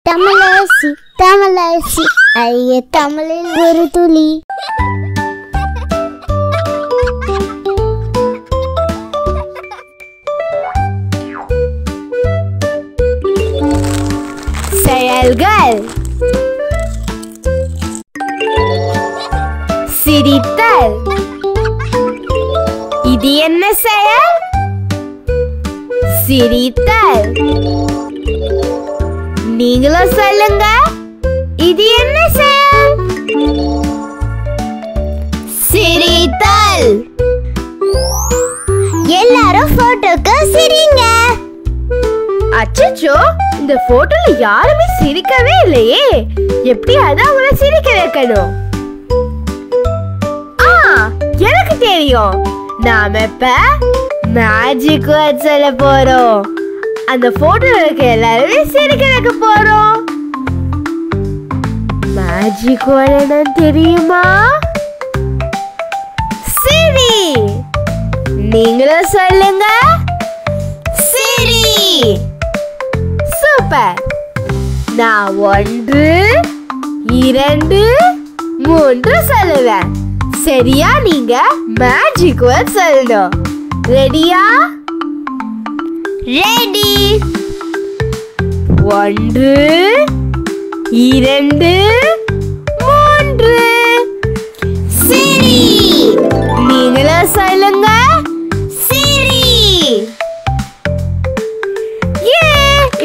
தமிழரசி தமிழரசி ஐய தமிழில் ஒரு துளி. செயல்கள். சிரித்தல். இது என்ன செயல்? சிரித்தல். நீங்களும் சொல்லுங்க, இது என்ன செயல்? சிரித்தல். எல்லாரும் போட்டோக்கு சிரிங்க. அச்சச்சோ, இந்த போட்டோல யாருமே சிரிக்கவே இல்லையே. எப்படியாவது அவங்கள சிரிக்க வைக்கணும். எனக்கு தெரியும். நாம இப்ப மேஜிக் வேர்ட் சொல்ல போறோம். அந்த போட்டோல இருக்க எல்லாருமே சிரிக்க வைக்க போறோம். மேஜிக் வேர்ட் என்னன்னு தெரியுமா? சிரி. நீங்களும் சொல்லுங்க, சிரி. சூப்பர். நான் 1 2 3 சொல்லுவேன். சரியா நீங்க மேஜிக் வேர்ட் சொல்லணும். ரெடியா? ரெடி. 1 2 3 சிரி. நீங்களும் சொல்லுங்க, சிரி.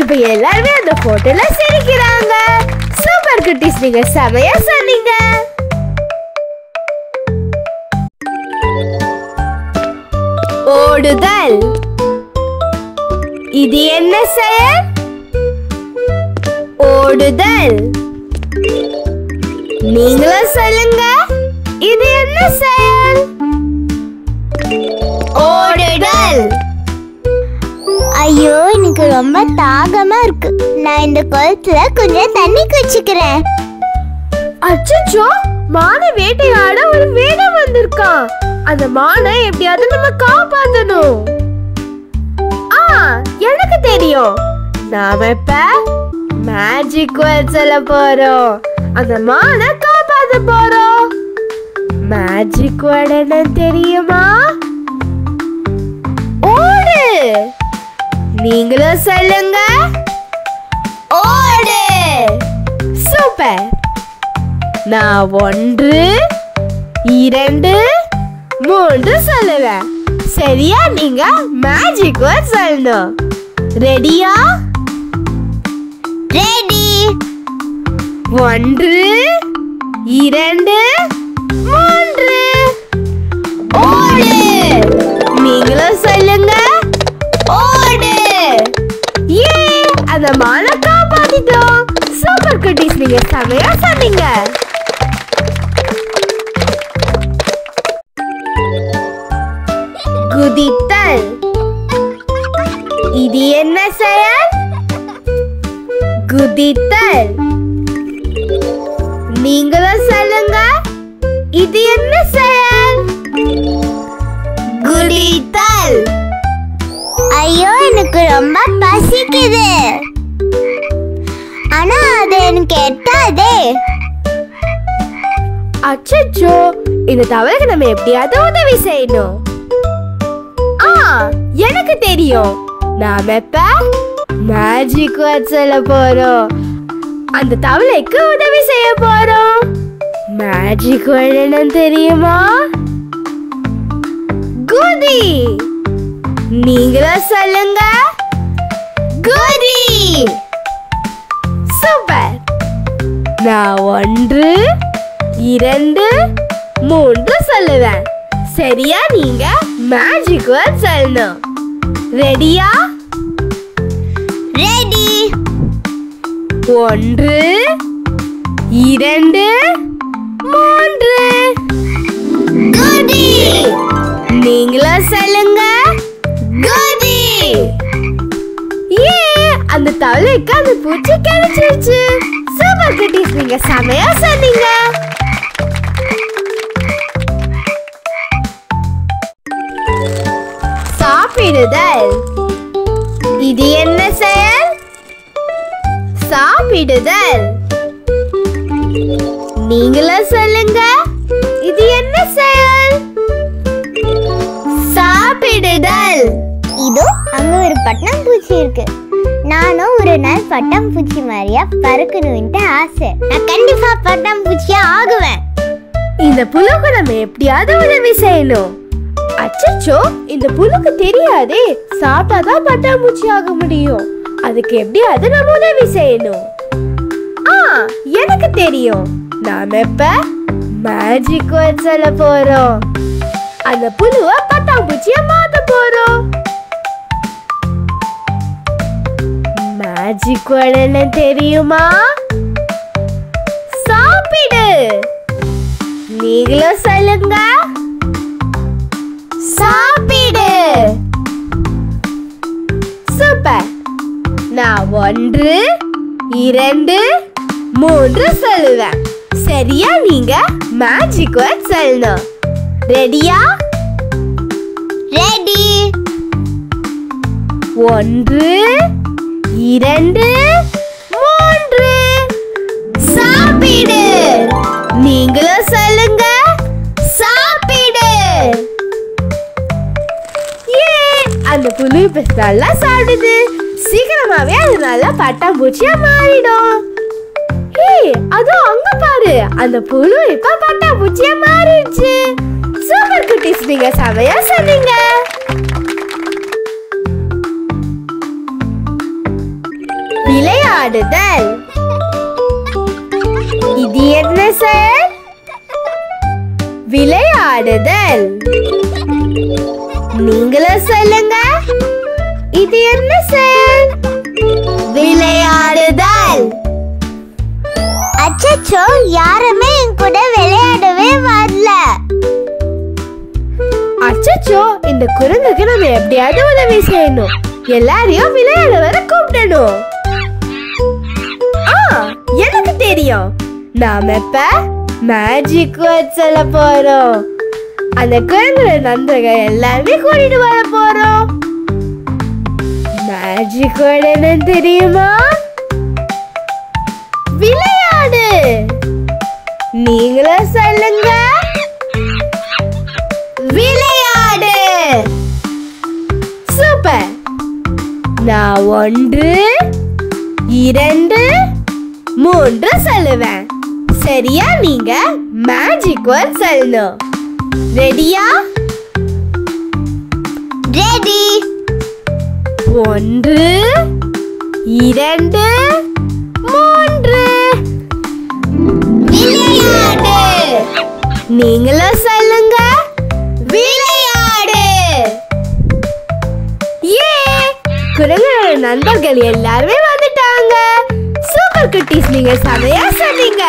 இப்ப எல்லாருமே அந்த போட்டோல சிரிக்கிறாங்க. சூப்பர் குட்டீஸ், நீங்க செமையா சொன்னீங்க. ஓடுதல். இது என்ன செயல்? ஓடுதல். நீங்களும் சொல்லுங்க, இது என்ன செயல்? ஓடுதல். ஐயோ, எனக்கு ரொம்ப தாகமா இருக்கு. நான் இந்த குளத்துல கொஞ்சம் தண்ணி குடிச்சுக்கிறேன். அச்சச்சோ, மானை வேட்டையாட ஒரு வேடம் வந்திருக்கான். அந்த மானை எப்படியாவது நம்ம காப்பாத்தணும். எனக்கு தெரியும். நாம இப்ப மேஜிக் வேர்ட் சொல்ல போறோம். அந்த மானை காப்பாத்த போறோம். மேஜிக் வேர்ட் என்ன தெரியுமா? ஓடு. நீங்களும் சொல்லுங்க, ஓடு. சூப்பர். நான் 1 2 3 சொல்லுவேன். சரியா நீங்க மேஜிக் வேர்ட் சொல்லணும். ரெடியா? ரெடி. 1 2 3 ஓடு. நீங்களும் சொல்லுங்க, ஓடு. அந்த மானை காப்பாத்திட்டோம். சூப்பர் குட்டீஸ், நீங்க செமையா சொன்னீங்க. குதித்தல். இது என்ன செயல்? குதித்தல். நீங்களும் சொல்லுங்க, இது என்ன செயல்? குதித்தல். ஐயோ, எனக்கு ரொம்ப பசிக்குது. ஆனா அது எனக்கு எட்டாதே. அச்சச்சோ, இந்த தவளைக்கு நம்ம எப்படியாவது உதவி செய்யணும். எனக்கு தெரியும். நாம இப்ப மேஜிக் வேர்ட் சொல்ல போறோம். அந்த தவளைக்கு உதவி செய்ய போறோம். மேஜிக் வேர்ட் என்னன்னு தெரியுமா? குதி. நீங்களும் சொல்லுங்க, குதி. சூப்பர். நான் 1 2 3 சொல்லுவேன். சரியா நீங்க மேஜிக் வேர்ட் சொல்லணும். ரெடியா? ரெடி. 1 2 3 குதி. நீங்களும் சொல்லுங்க, குதி. அந்த தவளைக்கு அந்த பூச்சி கிடைச்சிருச்சு. சூப்பர் குட்டீஸ், நீங்க செமையா சொன்னீங்க. சாப்பிடுதல். இது என்ன செயல்? சாப்பிடுதல். நீங்களே சொல்லுங்க, இது என்ன செயல்? சாப்பிடுதல். இதோ அங்க ஒரு பட்டாம்பூச்சி இருக்கு. நானும் ஒரு நாள் பட்டாம்பூச்சி மாதிரியா பறக்கணும்ட்டு ஆசை. நான் கண்டிப்பா பட்டாம்பூச்சியா ஆகுவேன். இந்த புழுக்கு நம்ம எப்படியாவது உதவி செய்யணும். அச்சச்சோ, இந்த புழுக்கு தெரியாதே சாப்பிட்டாதான் பட்டாம்பூச்சி ஆக முடியும். அதுக்கு எப்படியாவது நம்ம உதவி செய்யணும். எனக்கு தெரியும். நாம இப்ப மேஜிக் வேர்ட் சொல்ல போறோம். அந்த புழுவை பட்டாம்பூச்சியா மாத்த போறோம். மேஜிக் வேர்ட் என்ன தெரியுமா? சாப்பிடு. நீங்களும் சொல்லுங்க, சாப்பிடு. சூப்பர். நான் 1 2 3 சொல்லுவேன். சரியா நீங்க மேஜிக் வேர்ட் சொல்லணும். ரெடியா? ரெடி. 1 2 3 சாப்பிடு. நீங்களும் சொல்லுங்க, சாப்பிடு. அந்த புழு இப்ப நல்லா சாப்பிடுது. சீக்கிரமாவே அது நல்லா பட்டாம்பூச்சியா மாறிடும். அதோ அங்க பாரு, அந்த புழு இப்ப பட்டாம்பூச்சியா மாறிடுச்சு. சூப்பர் குட்டீஸ், நீங்க செமையா சொன்னீங்க. விளையாடுதல். இது என்ன செயல்? விளையாடுதல். நீங்களும் சொல்லுங்க, இது என்ன செயல்? விளையாடுதல். அச்சச்சோ, யாருமே என் கூட விளையாடவே வரல. அச்சச்சோ, இந்த குரங்குக்கு நம்ம எப்படியாவது உதவி செய்யணும். எல்லாரையும் விளையாட வர கூப்பிடணும். எனக்கு தெரியும். நாம இப்ப மேஜிக் வேர்ட் சொல்ல போறோம். அந்த குரங்கு நண்பர்கள் எல்லாருமே கூட்டிட்டு வர போறோம். மேஜிக் வேர்ட் என்னன்னு தெரியுமா? விளையாடு. நீங்களும் சொல்லுங்க, விளையாடு. சூப்பர். நான் 1 2 3 சொல்லுவேன். சரியா நீங்க மேஜிக் வேர்ட் சொல்லணும். ரெடியா? ரெடி. 1 2 3 விளையாடு. நீங்களும் சொல்லுங்க, விளையாடு. குரங்கு நண்பர்கள் எல்லாருமே வந்துட்டாங்க. சூப்பர் குட்டீஸ், நீங்க செமையா சொன்னீங்க.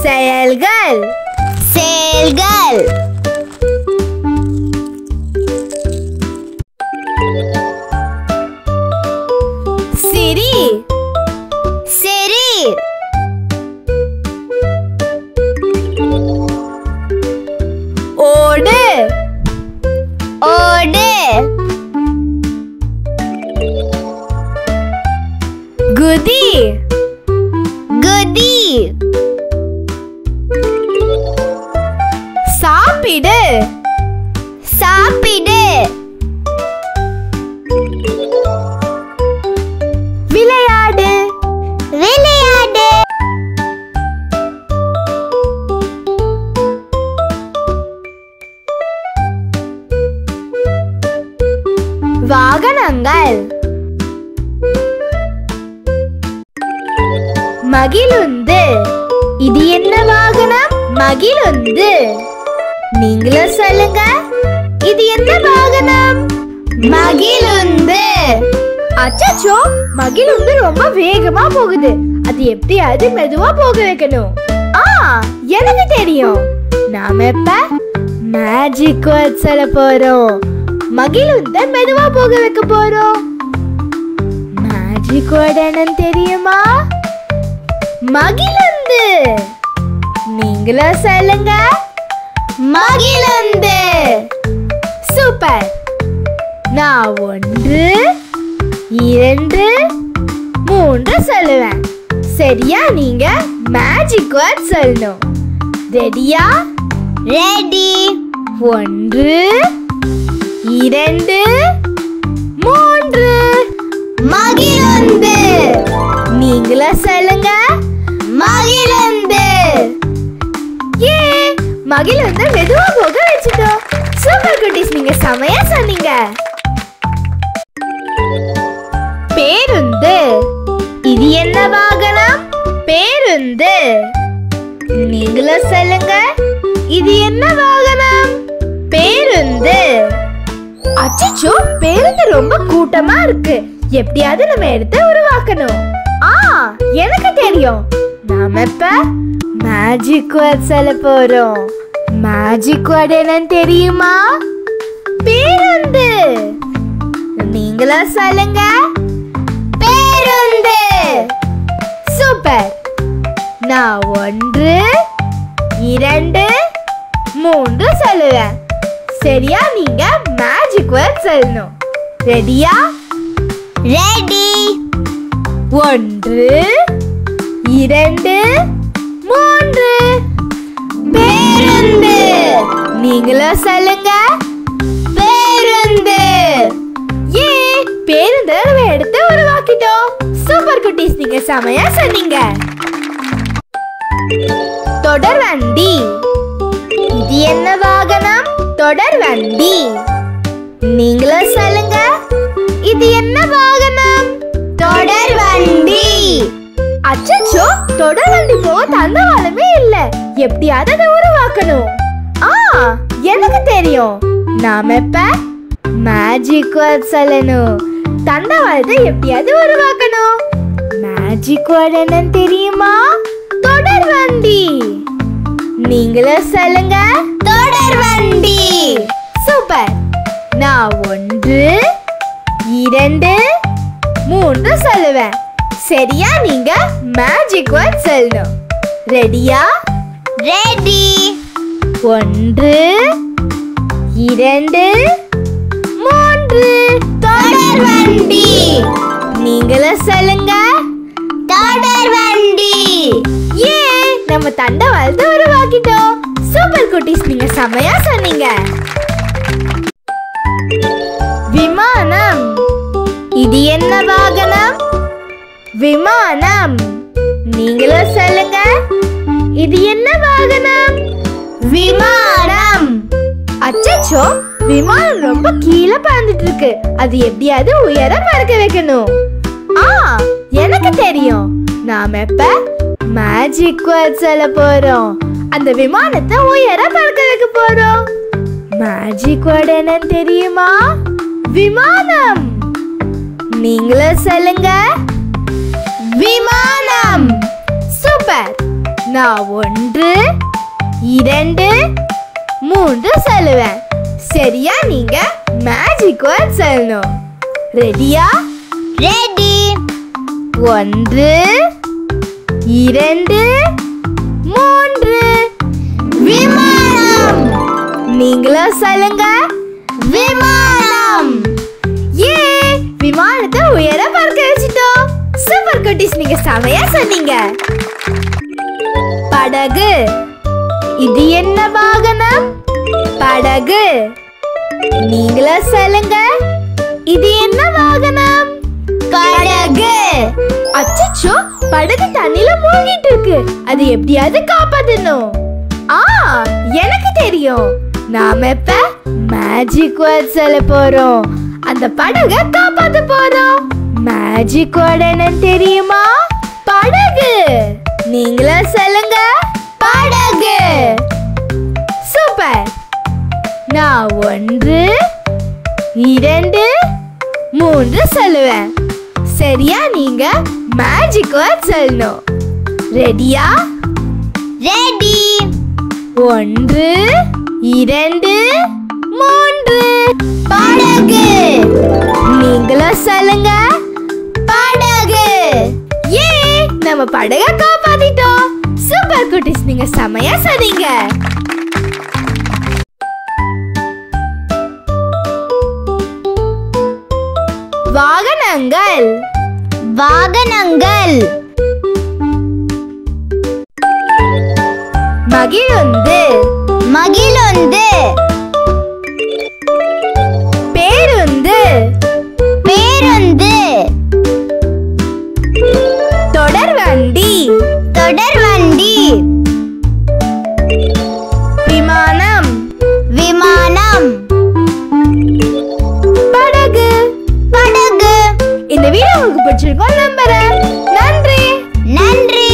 செயல்கள். செயல்கள். சிரி. சரி. ஓடு. ஓடு. குதி. குதி. சாப்பிடு. சாப்பிடு. விளையாடு. விளையாடு. வாகனங்கள். மகிழுந்து. இது என்ன வாகனம்? மகிழுந்து. நீங்களும் சொல்லுங்க, இது என்ன வாகனம்? மகிழுந்து. அச்சச்சோ, மகிழுந்து ரொம்ப வேகமா போகுது. அது எப்படியாவது மெதுவா போக வைக்கணும். எனக்கு தெரியும். நாம இப்ப மேஜிக் வேர்ட் சொல்ல போறோம். மகிழுந்த மெதுவா போக வைக்க போறோம். மேஜிக் வேர்ட் என்னன்னு தெரியுமா? மகிழுந்து. நீங்களும் சொல்லுங்க, மகிழுந்து. சூப்பர். நான் 1 2 3 சொல்லுவேன். சரியா நீங்க மேஜிக் வேர்ட் சொல்லணும். ரெடியா? ரெடி. 1 2 3 மகிழுந்து. நீங்களா சொல்லுங்க. மகிழுந்து. ஏ மகிழுந்து மெதுவா போக வச்சுட்டோம். சூப்பர் குட்டீஸ், நீங்க செமையா சொன்னீங்க. பேருந்து. இது என்ன வாகனம்? பேருந்து. நீங்களா சொல்லுங்க. இது என்ன வாகனம்? பேருந்து. அச்சச்சோ, பேருந்து ரொம்ப கூட்டமா இருக்கு. எப்படியாவது நம்ம எடுத்து உருவாக்கணும். எனக்கு தெரியும். நாம இப்ப மேஜிக் வேர்ட் சொல்ல போறோம். மேஜிக் வேர்ட் என்னன்னு தெரியுமா? பேருந்து. நீங்களா சொல்லுங்க. பேருந்து. சூப்பர். நான் 1 2 3 சொல்லுவேன். சரியா நீங்க மேஜிக் வேர்ட் சொல்லணும். ரெடியா? ரெடி. 1 2 3 பேருந்து. நீங்களா சொல்லுங்க. பேருந்து. ஏ பேருந்து நம்ம எடுத்து உருவாக்கிட்டோம். சூப்பர் குட்டீஸ், நீங்க செமையா சொன்னீங்க. தொடர்வண்டி. இது என்ன வாகனம்? தொடர்வண்டி. நீங்களா சொல்லுங்க. இது என்ன வாகனம்? தொடர்வண்டி. அச்சச்சோ, தொடர்வண்டி போக தண்டவாளமே இல்ல. எப்படியாவது அதை உருவாக்கணும். எனக்கு தெரியும். நாம இப்ப மேஜிக் வேர்ட் சொல்லணும். தண்டவாளத்தை எப்படியாவது உருவாக்கணும். மேஜிக் வேர்ட் என்னன்னு தெரியுமா? தொடர்வண்டி. நீங்களா சொல்லுங்க. தொடர்வண்டி. சூப்பர். நான் 1 2 3 சொல்லுவேன். சரியா நீங்க மேஜிக் வேர்ட் சொல்லணும். ரெடியா? ரெடி. 1 2 3 தொடர்வண்டி. நீங்களா சொல்லுங்க. தொடர்வண்டி. ஏ நம்ம தண்டவாளத்தை உருவாக்கிட்டோம். சூப்பர் குட்டீஸ், நீங்க செமையா சொன்னீங்க. விமானம். இது என்ன வாகனம்? விமானம். நீங்களா சொல்லுங்க. இது என்ன வாகனம்? விமானம். அச்சச்சோ, விமானம் ரொம்ப கீழே பறந்துட்டு இருக்கு. அது எப்படியாவது உயர பறக்க வைக்கணும். எனக்கு தெரியும். நாம இப்ப மேஜிக் வேர்ட் சொல்ல போறோம். அந்த விமானத்தை உயர பறக்க வைக்க போறோம். மேஜிக் வேர்ட் என்னன்னு தெரியுமா? விமானம். நீங்களா சொல்லுங்க. விமானம். சூப்பர். நான் 1 2 3 சொல்லுவேன். சரியா நீங்க மேஜிக் வேர்ட் சொல்லணும். ரெடியா? ரெடி. 1 2 3 விமானம். நீங்களா சொல்லுங்க. விமானம். ஏ விமானத்தை உயர பறக்க வச்சிட்டோம். சூப்பர் குட்டீஸ், நீங்க செமையா சொன்னீங்க. படகு. இது என்ன வாகனம்? படகு. நீங்களா சொல்லுங்க. இது என்ன வாகனம்? படகு. அச்சச்சோ, படகு தண்ணில மூழ்கிட்டு இருக்கு. அது எப்படியாவது காப்பாத்தணும். எனக்கு தெரியும். நாம இப்ப மேஜிக் வேர்ட் சொல்ல போறோம். அந்த படகை காப்பாத்த போறோம். மேஜிக் வேர்ட் என்னன்னு தெரியுமா? படகு. நீங்களா சொல்லுங்க. படகு. சூப்பர். நான் 1 2 3 சொல்லுவேன். சரியா நீங்க மேஜிக் வேர்ட் சொல்லணும். ரெடியா? ரெடி. 1 2 3 படகு. நீங்களா சொல்லுங்க. படகு. ஏ நம்ம படகை காப்பாத்திட்டோம். சூப்பர் குட்டீஸ், நீங்க செமையா சொன்னீங்க. வாகனங்கள். வாகனங்கள். மகிழுந்து. மகிழுந்து. பேருந்து. பேருந்து. தொடர்வண்டி. தொடர்வண்டி. விமானம். விமானம். படகு. படகு. இந்த வீடியோ உங்களுக்கு பிடிச்சிருக்கும் நம்புறேன். நன்றி. நன்றி.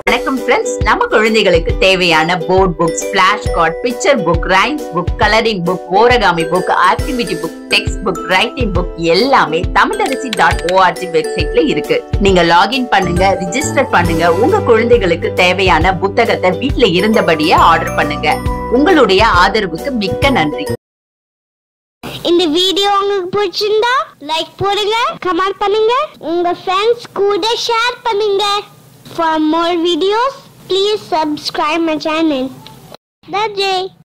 வணக்கம் ஃப்ரெண்ட்ஸ், நம்ம குழந்தைகளுக்கு தேவையான board books, flash card, picture book, rhymes book, colouring book, origami book, activity book, text book, writing book எல்லாமே tamilaraசி.org வெப்சைட்ல இருக்கு. நீங்க லாகின் பண்ணுங்க, ரிஜிஸ்டர் பண்ணுங்க. உங்க குழந்தைகளுக்கு தேவையான புத்தகத்தை வீட்ல இருந்தபடியே ஆர்டர் பண்ணுங்க. உங்களுடைய ஆதரவுக்கு மிக்க நன்றி. இந்த வீடியோ உங்களுக்கு பிடிச்சிருந்தா லைக் போடுங்க, கமெண்ட் பண்ணுங்க, உங்க ஃப்ரெண்ட்ஸ் கூட ஷேர் பண்ணுங்க. For more videos, please subscribe my channel. That's it.